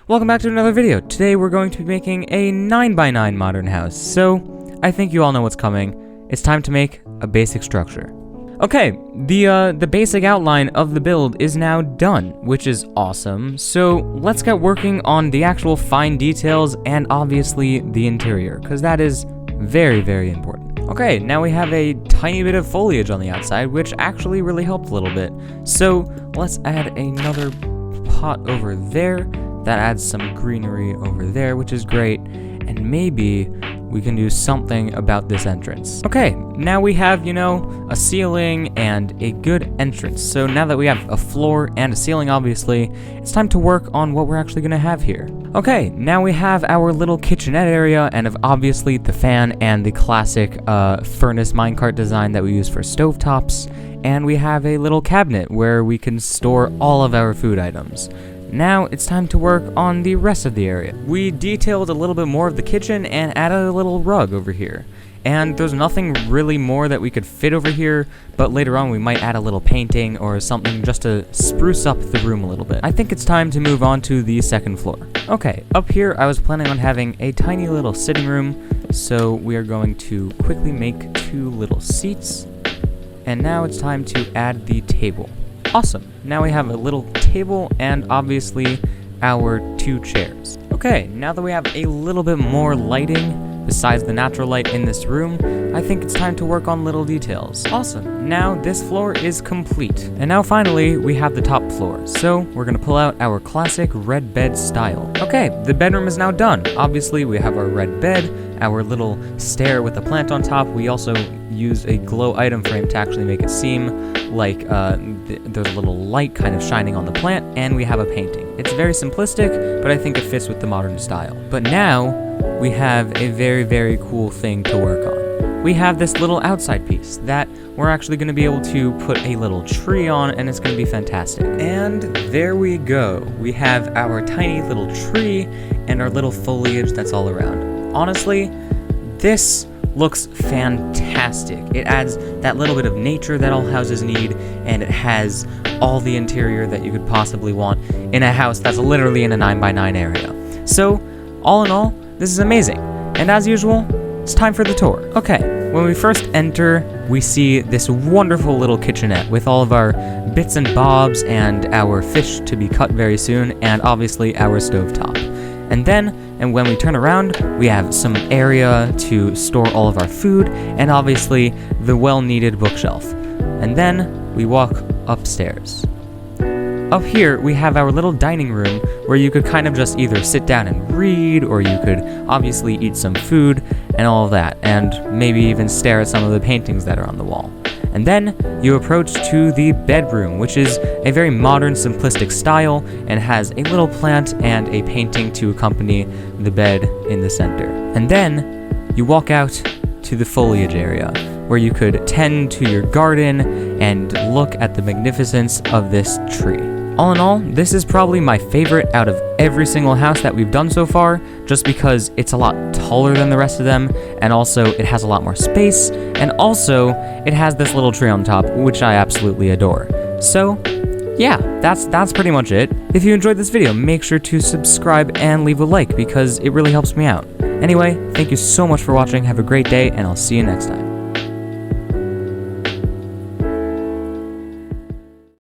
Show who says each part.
Speaker 1: Welcome back to another video. Today we're going to be making a 9x9 modern house. So, I think you all know what's coming. It's time to make a basic structure. Okay, the basic outline of the build is now done, which is awesome. So, let's get working on the actual fine details and obviously the interior, because that is very, very important. Okay, now we have a tiny bit of foliage on the outside, which actually really helped a little bit. So, let's add another pot over there. That adds some greenery over there, which is great, and maybe we can do something about this entrance. Okay, now we have, a ceiling and a good entrance. So now that we have a floor and a ceiling, obviously, it's time to work on what we're actually gonna have here. Okay, now we have our little kitchenette area, and obviously the fan and the classic furnace minecart design that we use for stovetops, and we have a little cabinet where we can store all of our food items. Now it's time to work on the rest of the area. We detailed a little bit more of the kitchen and added a little rug over here. And there's nothing really more that we could fit over here, but later on we might add a little painting or something just to spruce up the room a little bit. I think it's time to move on to the second floor. Okay, up here I was planning on having a tiny little sitting room, so we are going to quickly make 2 little seats. And now it's time to add the table. Awesome. Now we have a little table and obviously our 2 chairs. Okay, now that we have a little bit more lighting besides the natural light in this room, I think it's time to work on little details. Awesome. Now this floor is complete. And now finally we have the top floor. So we're gonna pull out our classic red bed style. Okay, the bedroom is now done. Obviously we have our red bed, our little stair with the plant on top. We also used a glow item frame to actually make it seem like there's a little light kind of shining on the plant, and we have a painting. It's very simplistic, but I think it fits with the modern style. But now we have a very, very cool thing to work on. We have this little outside piece that we're actually going to be able to put a little tree on, and it's going to be fantastic. And there we go. We have our tiny little tree and our little foliage that's all around. Honestly, this looks fantastic. It adds that little bit of nature that all houses need, and it has all the interior that you could possibly want in a house that's literally in a 9x9 area. So, all in all, this is amazing. And as usual, it's time for the tour. Okay, when we first enter, we see this wonderful little kitchenette with all of our bits and bobs and our fish to be cut very soon, and obviously our stovetop. And when we turn around, we have some area to store all of our food, and obviously the well-needed bookshelf. And then we walk upstairs. Up here, we have our little dining room where you could kind of just either sit down and read, or you could obviously eat some food and all of that, and maybe even stare at some of the paintings that are on the wall. And then you approach to the bedroom, which is a very modern, simplistic style, and has a little plant and a painting to accompany the bed in the center. And then you walk out to the foliage area, where you could tend to your garden and look at the magnificence of this tree. All in all, this is probably my favorite out of every single house that we've done so far, just because it's a lot taller than the rest of them, and also it has a lot more space, and also it has this little tree on top, which I absolutely adore. So, yeah, that's pretty much it. If you enjoyed this video, make sure to subscribe and leave a like, because it really helps me out. Anyway, thank you so much for watching, have a great day, and I'll see you next time.